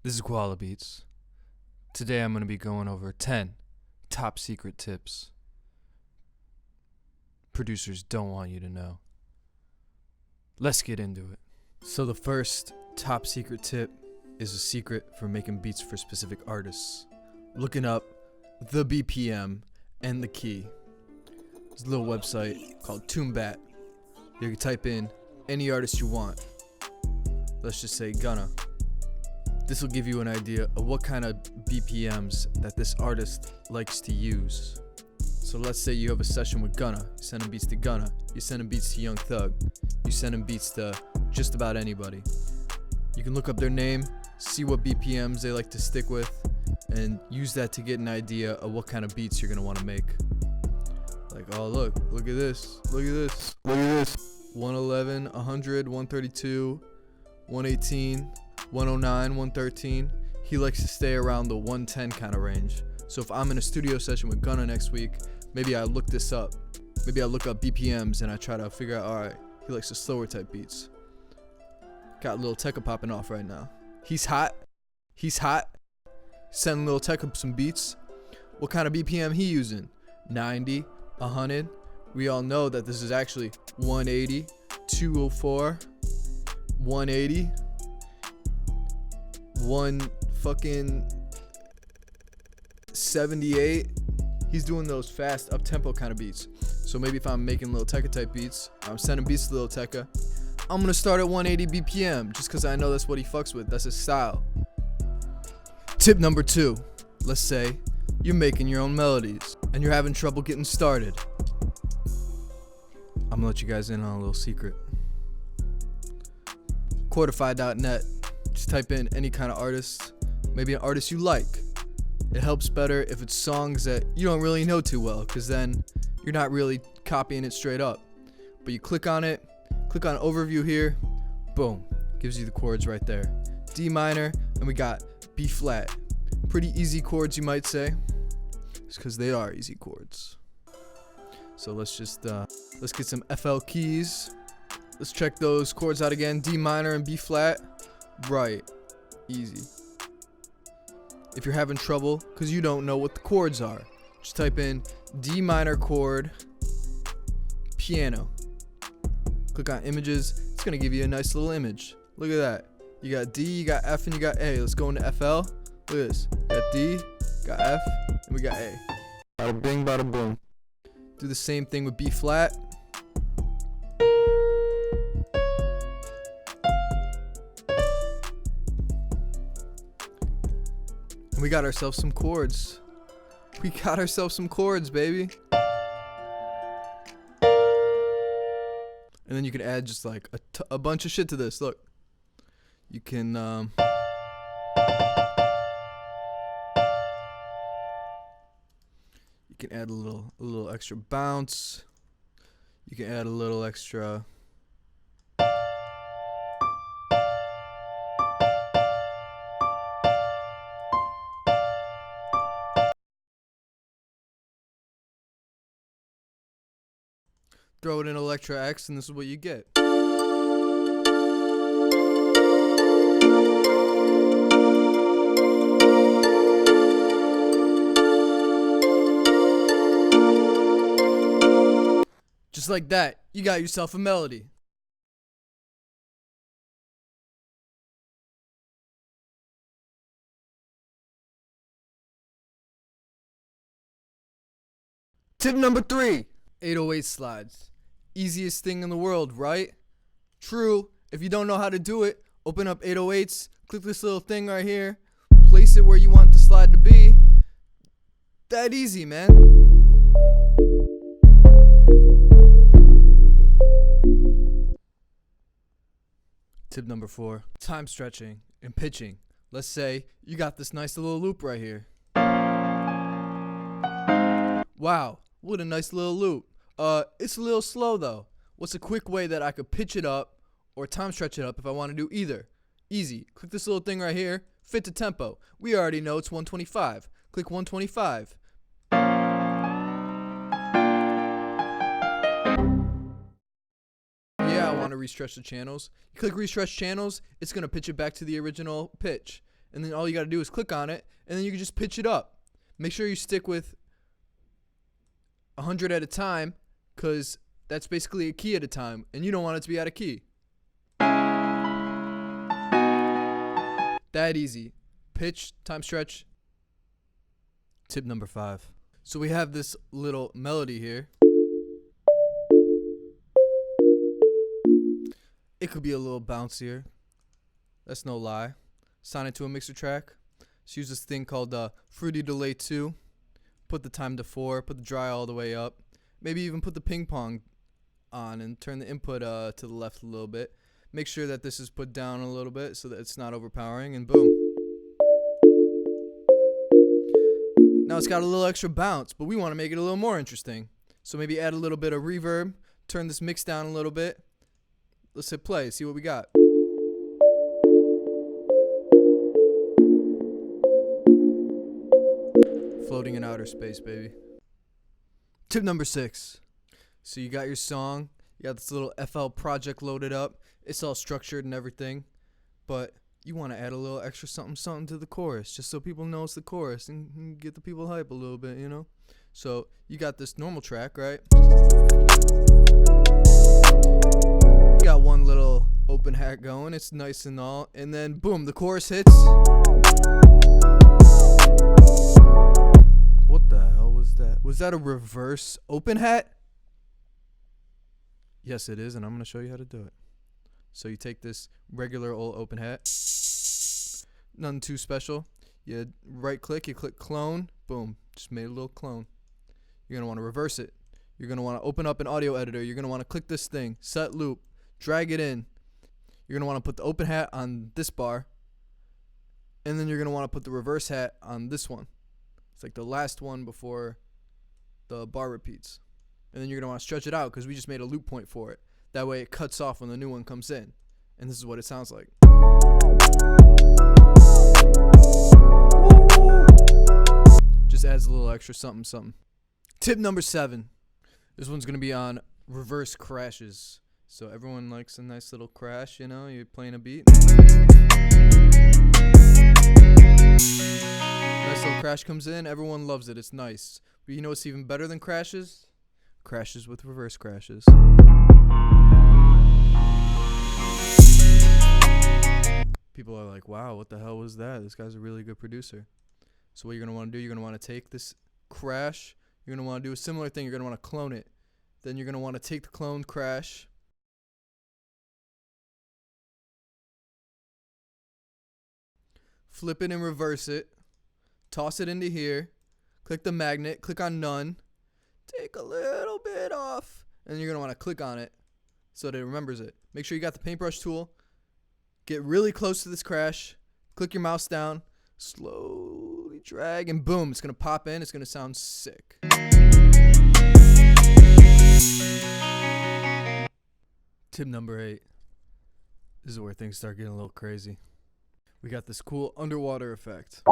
This is Guala Beats. Today I'm going to be going over 10 top secret tips producers don't want you to know. Let's get into it. So the first top secret tip is a secret for making beats for specific artists. Looking up the BPM and the key. There's a little website called TuneBat. You can type in any artist you want. Let's just say Gunna. This will give you an idea of what kind of BPMs that this artist likes to use. So let's say you have a session with Gunna. You send him beats to Gunna. You send him beats to Young Thug. You send him beats to just about anybody. You can look up their name, see what BPMs they like to stick with, and use that to get an idea of what kind of beats you're gonna want to make. Like, oh look at this, look at this, look at this. 111, 100, 132, 118. 109, 113. He likes to stay around the 110 kind of range. So if I'm in a studio session with Gunna next week, maybe I look this up. Maybe I look up BPMs and I try to figure out, alright, he likes the slower type beats. Got Lil Tecca popping off right now. He's hot. He's hot. Sending Lil Tecca some beats. What kind of BPM he using? 90, 100. We all know that this is actually 180, 204, 180. One fucking 78. He's doing those fast up-tempo kind of beats. So maybe if I'm making Lil Tecca type beats, I'm sending beats to Lil Tecca, I'm gonna start at 180 BPM just because I know that's what he fucks with. That's his style. Tip number 2. Let's say you're making your own melodies and you're having trouble getting started. I'm gonna let you guys in on a little secret. Quartify.net. Just type in any kind of artist, maybe an artist you like. It helps better if it's songs that you don't really know too well, because then you're not really copying it straight up. But you click on it, click on overview here, boom, gives you the chords right there. D minor, and we got B flat. Pretty easy chords, you might say. It's because they are easy chords. So let's get some FL keys. Let's check those chords out again. D minor and B flat. Right, easy. If you're having trouble because you don't know what the chords are, just type in D minor chord, piano. Click on images. It's gonna give you a nice little image. Look at that. You got D, you got F, and you got A. Let's go into FL. Look at this. Got D, got F, and we got A. Bada bing, bada boom. Do the same thing with B flat. We got ourselves some chords. We got ourselves some chords, baby. And then you can add just like a bunch of shit to this. Look, you can add a little extra bounce. You can add a little extra. Throw it in Electra X, and this is what you get. Just like that, you got yourself a melody. Tip number 3, 808 slides. Easiest thing in the world, right? True. If you don't know how to do it, open up 808s, click this little thing right here, place it where you want the slide to be. That easy, man. Tip number 4, time stretching and pitching. Let's say you got this nice little loop right here. Wow, what a nice little loop. It's a little slow though. What's a quick way that I could pitch it up or time stretch it up if I want to do either? Easy. Click this little thing right here. Fit to tempo. We already know it's 125. Click 125. Yeah, I want to restretch the channels. You click restretch channels, it's going to pitch it back to the original pitch. and then all you got to do is click on it, and then you can just pitch it up. Make sure you stick with 100 at a time, because that's basically a key at a time, and you don't want it to be out of key. That easy. Pitch, time stretch. Tip number 5. So we have this little melody here. It could be a little bouncier. That's no lie. Sign it to a mixer track. Just use this thing called Fruity Delay 2. Put the time to 4. Put the dry all the way up. Maybe even put the ping pong on and turn the input to the left a little bit. Make sure that this is put down a little bit so that it's not overpowering, and boom. Now it's got a little extra bounce, but we want to make it a little more interesting. So maybe add a little bit of reverb, turn this mix down a little bit. Let's hit play, see what we got. Floating in outer space, baby. Tip number 6. So you got your song, you got this little FL project loaded up. It's all structured and everything, but you want to add a little extra something to the chorus, just so people know it's the chorus and get the people hype a little bit, you know? So you got this normal track, right? You got one little open hat going, it's nice and all, and then boom, the chorus hits. What the hell was that? Was that a reverse open hat? Yes, it is, and I'm going to show you how to do it. So you take this regular old open hat, nothing too special. You right click, you click clone, boom, just made a little clone. You're going to want to reverse it. You're going to want to open up an audio editor. You're going to want to click this thing, set loop, drag it in. You're going to want to put the open hat on this bar, and then you're going to want to put the reverse hat on this one. It's like the last one before the bar repeats. And then you're going to want to stretch it out because we just made a loop point for it. That way it cuts off when the new one comes in. And this is what it sounds like. Just adds a little extra something. Tip number 7. This one's going to be on reverse crashes. So everyone likes a nice little crash, you know, you're playing a beat. Nice little crash comes in, everyone loves it, it's nice. But you know what's even better than crashes? Crashes with reverse crashes. People are like, wow, what the hell was that? This guy's a really good producer. So what you're going to want to do, you're going to want to take this crash, you're going to want to do a similar thing, you're going to want to clone it. Then you're going to want to take the cloned crash, flip it and reverse it, toss it into here, click the magnet, click on none, take a little bit off, and then you're going to want to click on it so that it remembers it. Make sure you got the paintbrush tool, get really close to this crash, click your mouse down, slowly drag, and boom, it's going to pop in, it's going to sound sick. Tip number 8. This is where things start getting a little crazy. We got this cool underwater effect.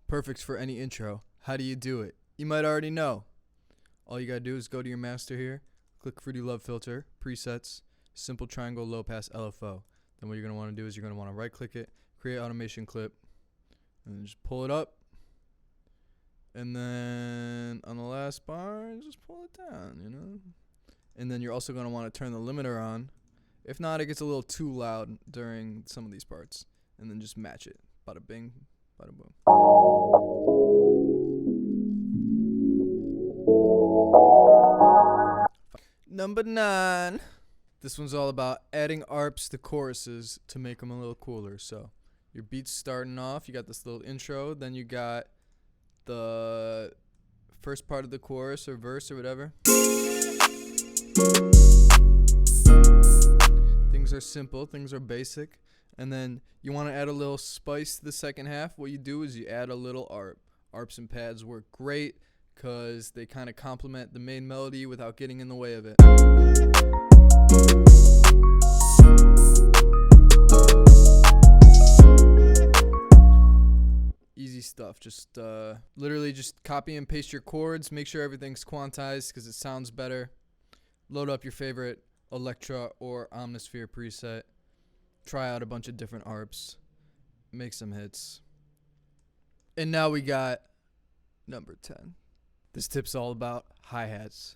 Perfect for any intro. How do you do it? You might already know. All you gotta do is go to your master here, click Fruity Love Filter, presets, simple triangle low pass LFO. Then what you're gonna want to do is you're gonna want to right click it, create automation clip, and then just pull it up. And then on the last bar, just pull it down, you know? And then you're also going to want to turn the limiter on. If not, it gets a little too loud during some of these parts. And then just match it. Bada bing, bada boom. Number 9. This one's all about adding arps to choruses to make them a little cooler. So your beat's starting off. You got this little intro. Then you got the first part of the chorus or verse or whatever. Things are simple, things are basic, and then you want to add a little spice to the second half. What you do is you add a little arp. Arps and pads work great because they kind of complement the main melody without getting in the way of it. Easy stuff. Just literally just copy and paste your chords. Make sure everything's quantized because it sounds better. Load up your favorite Electra or Omnisphere preset. Try out a bunch of different arps. Make some hits. And now we got number 10. This tip's all about hi-hats.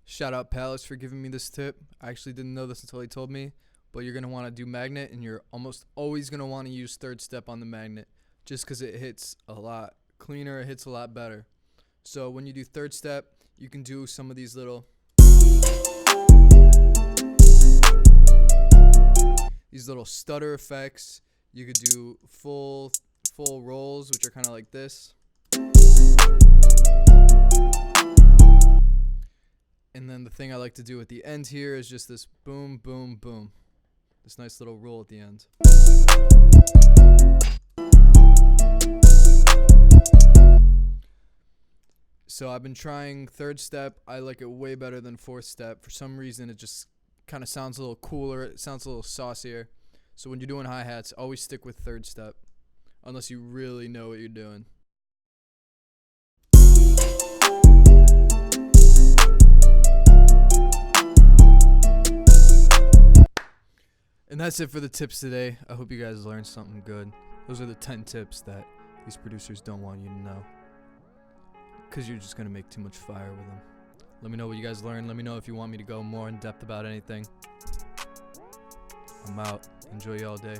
Shout out Palace for giving me this tip. I actually didn't know this until he told me. But you're going to want to do magnet, and you're almost always going to want to use third step on the magnet. Just because it hits a lot cleaner, it hits a lot better. So when you do third step, you can do some of these little stutter effects. You could do full rolls, which are kind of like this. And then the thing I like to do at the end here is just this boom, boom, boom. This nice little roll at the end. So I've been trying third step. I like it way better than fourth step. For some reason, it just kind of sounds a little cooler. It sounds a little saucier. So when you're doing hi-hats, always stick with third step, unless you really know what you're doing. And that's it for the tips today. I hope you guys learned something good. Those are the 10 tips that these producers don't want you to know, because you're just going to make too much fire with them. Let me know what you guys learned. Let me know if you want me to go more in depth about anything. I'm out. Enjoy y'all day.